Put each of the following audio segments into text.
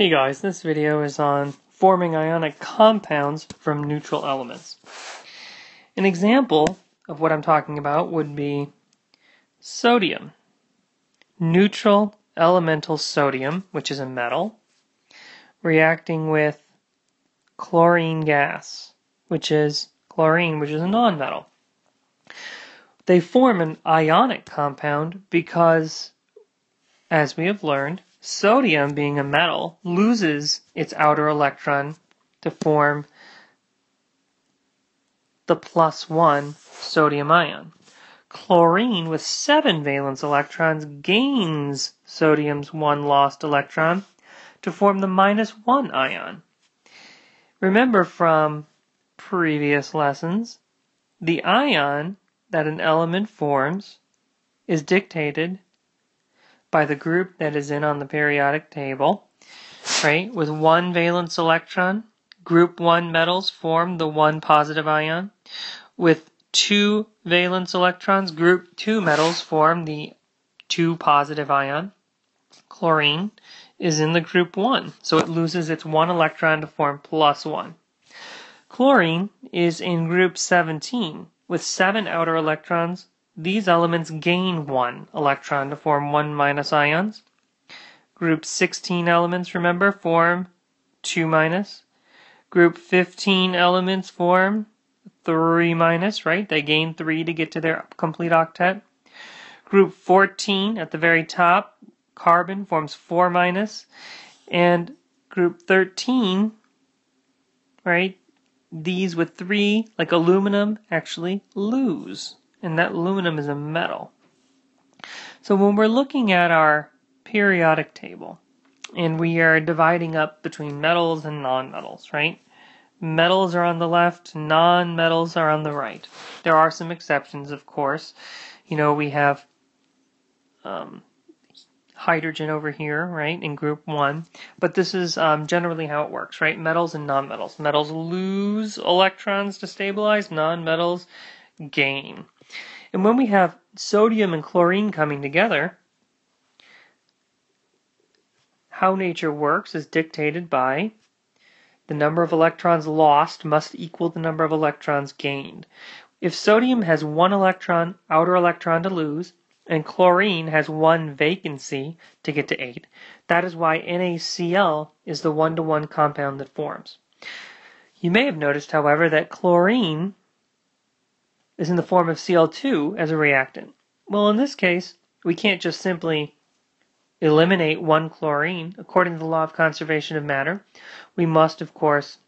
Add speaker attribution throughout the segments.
Speaker 1: Hey guys, this video is on forming ionic compounds from neutral elements. An example of what I'm talking about would be sodium. Neutral elemental sodium, which is a metal, reacting with chlorine gas, which is chlorine, which is a nonmetal. They form an ionic compound because, as we have learned, sodium, being a metal, loses its outer electron to form the +1 sodium ion. Chlorine, with 7 valence electrons, gains sodium's 1 lost electron to form the -1 ion. Remember from previous lessons, the ion that an element forms is dictated by the group that is in on the periodic table, right? With 1 valence electron, group 1 metals form the 1 positive ion. With 2 valence electrons, group 2 metals form the 2 positive ion. Chlorine is in the group 1, so it loses its 1 electron to form +1. Chlorine is in group 17. With 7 outer electrons, these elements gain 1 electron to form 1 minus ions. Group 16 elements, remember, form 2 minus. Group 15 elements form 3 minus, right? They gain 3 to get to their complete octet. Group 14 at the very top, carbon, forms 4 minus. And group 13, right? These with 3, like aluminum, actually lose. And that aluminum is a metal. So when we're looking at our periodic table, and we are dividing up between metals and nonmetals, right? Metals are on the left, non-metals are on the right. There are some exceptions, of course. You know, we have hydrogen over here, right, in group 1. But this is generally how it works, right? Metals and nonmetals. Metals lose electrons to stabilize, nonmetals gain. And when we have sodium and chlorine coming together, how nature works is dictated by the number of electrons lost must equal the number of electrons gained. If sodium has 1 electron, outer electron to lose, and chlorine has 1 vacancy to get to 8, that is why NaCl is the 1-to-1 compound that forms. You may have noticed, however, that chlorine is in the form of Cl2 as a reactant. Well, in this case, we can't just simply eliminate 1 chlorine. According to the law of conservation of matter, we must, of course,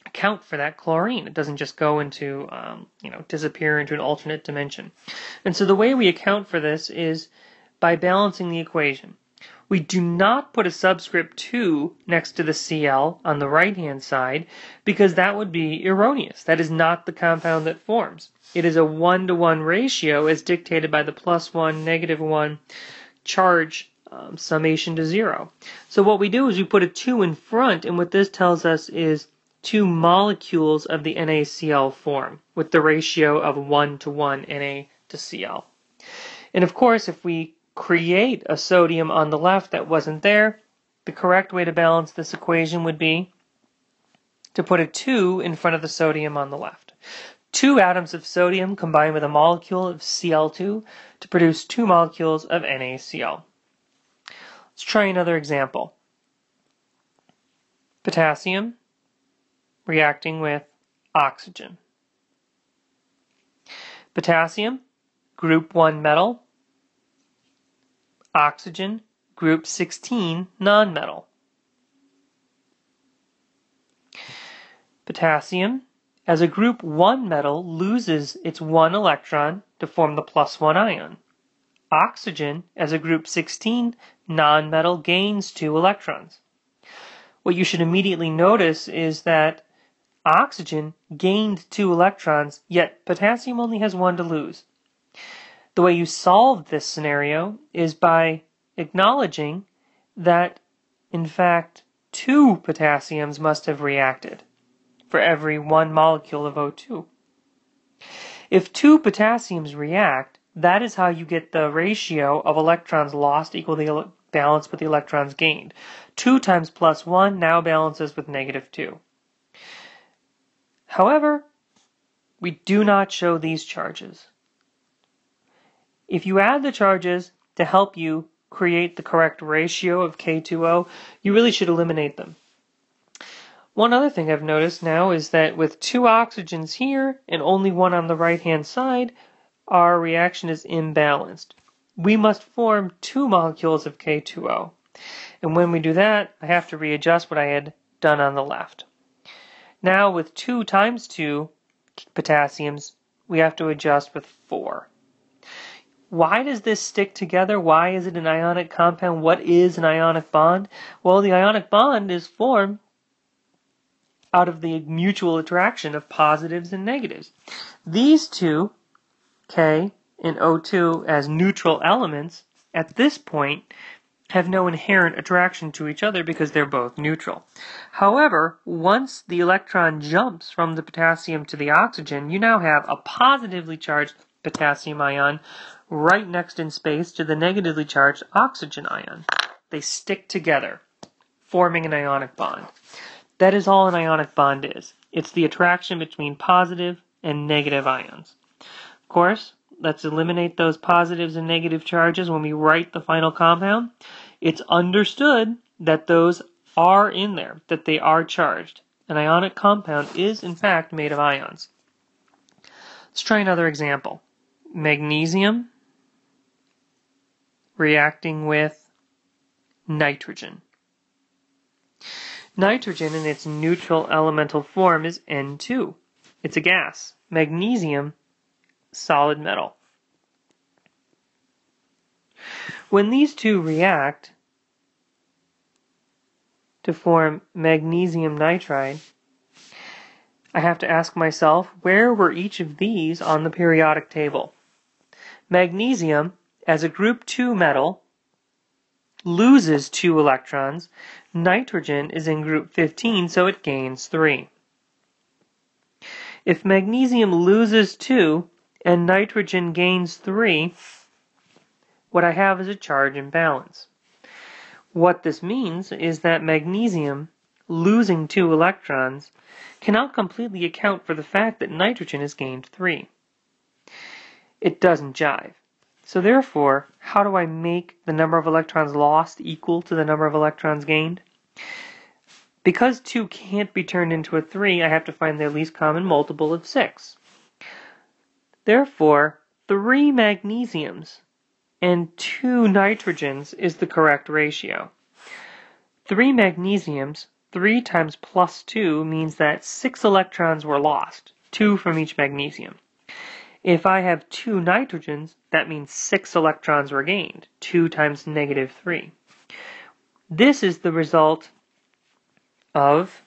Speaker 1: account for that chlorine. It doesn't just go into, disappear into an alternate dimension. And so the way we account for this is by balancing the equation. We do not put a subscript 2 next to the Cl on the right-hand side because that would be erroneous. That is not the compound that forms. It is a 1-to-1 ratio as dictated by the +1, -1 charge summation to 0. So what we do is we put a 2 in front, and what this tells us is 2 molecules of the NaCl form with the ratio of 1-to-1 Na to Cl. And of course, if we create a sodium on the left that wasn't there, the correct way to balance this equation would be to put a 2 in front of the sodium on the left. 2 atoms of sodium combine with a molecule of Cl2 to produce 2 molecules of NaCl. Let's try another example. Potassium reacting with oxygen. Potassium, group 1 metal. Oxygen, group 16 nonmetal. Potassium, as a group 1 metal, loses its 1 electron to form the +1 ion. Oxygen, as a group 16 nonmetal, gains 2 electrons. What you should immediately notice is that oxygen gained 2 electrons, yet potassium only has 1 to lose. The way you solve this scenario is by acknowledging that, in fact, 2 potassiums must have reacted for every 1 molecule of O2. If 2 potassiums react, that is how you get the ratio of electrons lost equal the balance with the electrons gained. 2 times plus 1 now balances with negative 2. However, we do not show these charges. If you add the charges to help you create the correct ratio of K2O, you really should eliminate them. One other thing I've noticed now is that with 2 oxygens here and only 1 on the right-hand side, our reaction is imbalanced. We must form 2 molecules of K2O. And when we do that, I have to readjust what I had done on the left. Now with 2 times 2 potassiums, we have to adjust with 4. Why does this stick together? Why is it an ionic compound? What is an ionic bond? Well, the ionic bond is formed out of the mutual attraction of positives and negatives. These two, K and O2, as neutral elements, at this point, have no inherent attraction to each other because they're both neutral. However, once the electron jumps from the potassium to the oxygen, you now have a positively charged potassium ion right next in space to the negatively charged oxygen ion. They stick together, forming an ionic bond. That is all an ionic bond is. It's the attraction between positive and negative ions. Of course, let's eliminate those positives and negative charges when we write the final compound. It's understood that those are in there, that they are charged. An ionic compound is, in fact, made of ions. Let's try another example. Magnesium reacting with nitrogen. Nitrogen in its neutral elemental form is N2. It's a gas. Magnesium, solid metal. When these two react to form magnesium nitride, I have to ask myself, where were each of these on the periodic table? Magnesium, as a group 2 metal, loses 2 electrons. Nitrogen is in group 15, so it gains 3. If magnesium loses 2 and nitrogen gains 3, what I have is a charge imbalance. What this means is that magnesium, losing 2 electrons, cannot completely account for the fact that nitrogen has gained 3. It doesn't jive. So therefore, how do I make the number of electrons lost equal to the number of electrons gained? Because 2 can't be turned into a 3, I have to find the least common multiple of 6. Therefore, 3 magnesiums and 2 nitrogens is the correct ratio. 3 magnesiums, 3 times plus 2 means that 6 electrons were lost, 2 from each magnesium. If I have 2 nitrogens, that means 6 electrons were gained, 2 times negative 3. This is the result of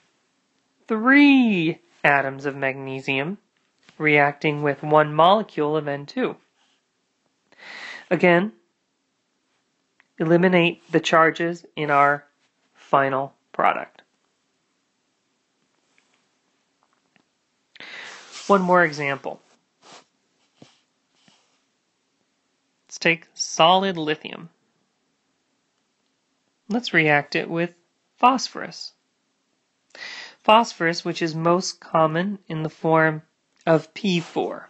Speaker 1: 3 atoms of magnesium reacting with 1 molecule of N2. Again, eliminate the charges in our final product. One more example. Let's take solid lithium. Let's react it with phosphorus. Phosphorus, which is most common in the form of P4.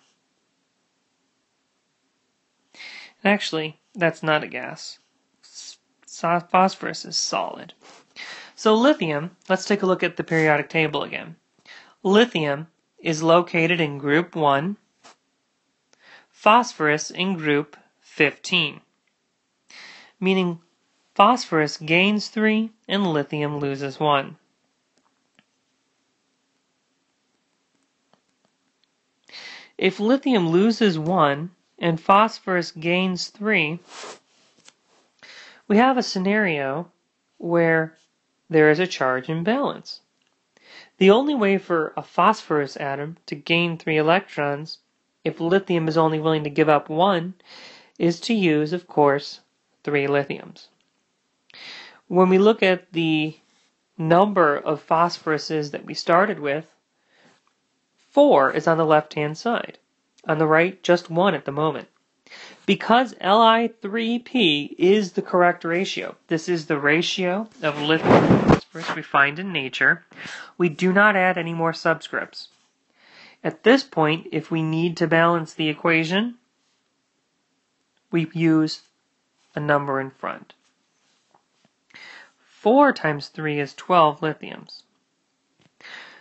Speaker 1: Actually, that's not a gas. Phosphorus is solid. So lithium, let's take a look at the periodic table again. Lithium is located in group 1, phosphorus in group 15, meaning phosphorus gains 3 and lithium loses 1. If lithium loses 1 and phosphorus gains 3, we have a scenario where there is a charge imbalance. The only way for a phosphorus atom to gain 3 electrons, if lithium is only willing to give up 1, is to use, of course, 3 lithiums. When we look at the number of phosphoruses that we started with, 4 is on the left-hand side. On the right, just 1 at the moment. Because Li3P is the correct ratio, this is the ratio of lithium and phosphorus we find in nature, we do not add any more subscripts. At this point, if we need to balance the equation, we use a number in front. 4 times 3 is 12 lithiums.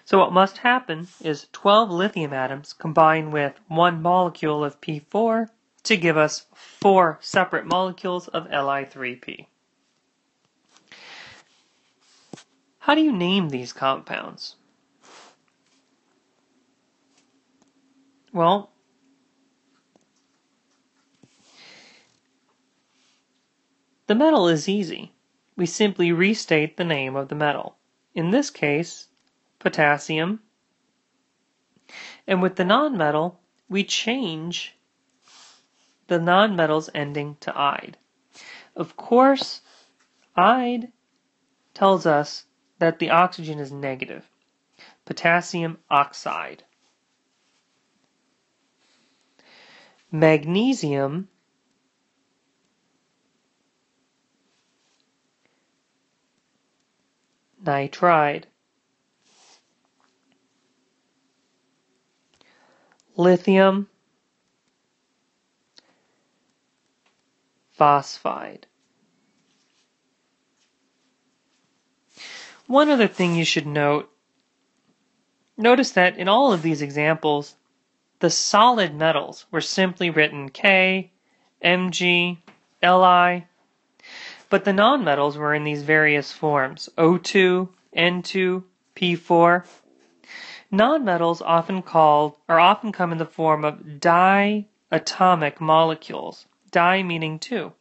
Speaker 1: So what must happen is 12 lithium atoms combine with 1 molecule of P4 to give us 4 separate molecules of Li3P. How do you name these compounds? Well, the metal is easy. We simply restate the name of the metal. In this case, potassium. And with the nonmetal, we change the nonmetal's ending to "ide." Of course, "ide" tells us that the oxygen is negative. Potassium oxide. Magnesium nitride. Lithium phosphide. One other thing you should notice that in all of these examples, the solid metals were simply written K, Mg, Li, but the nonmetals were in these various forms, O2, N2, P4. Nonmetals often come in the form of diatomic molecules, di meaning 2.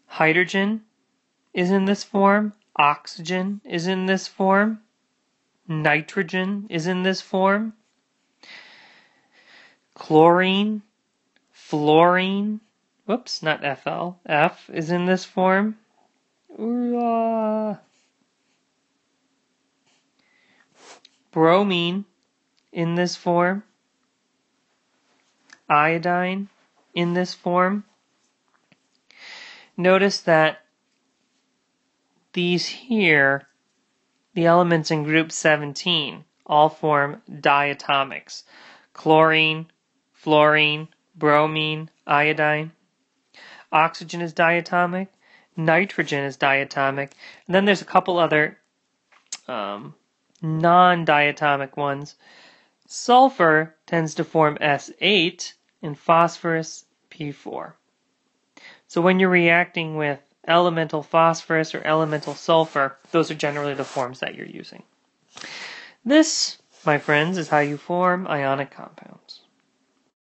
Speaker 1: Hydrogen is in this form, oxygen is in this form, nitrogen is in this form, chlorine, fluorine, whoops, not Fl, F is in this form, bromine in this form, iodine in this form. Notice that these here, the elements in group 17, all form diatomics. Chlorine, fluorine, bromine, iodine. Oxygen is diatomic. Nitrogen is diatomic. And then there's a couple other non-diatomic ones. Sulfur tends to form S8 and phosphorus P4. So when you're reacting with elemental phosphorus or elemental sulfur, those are generally the forms that you're using. This, my friends, is how you form ionic compounds.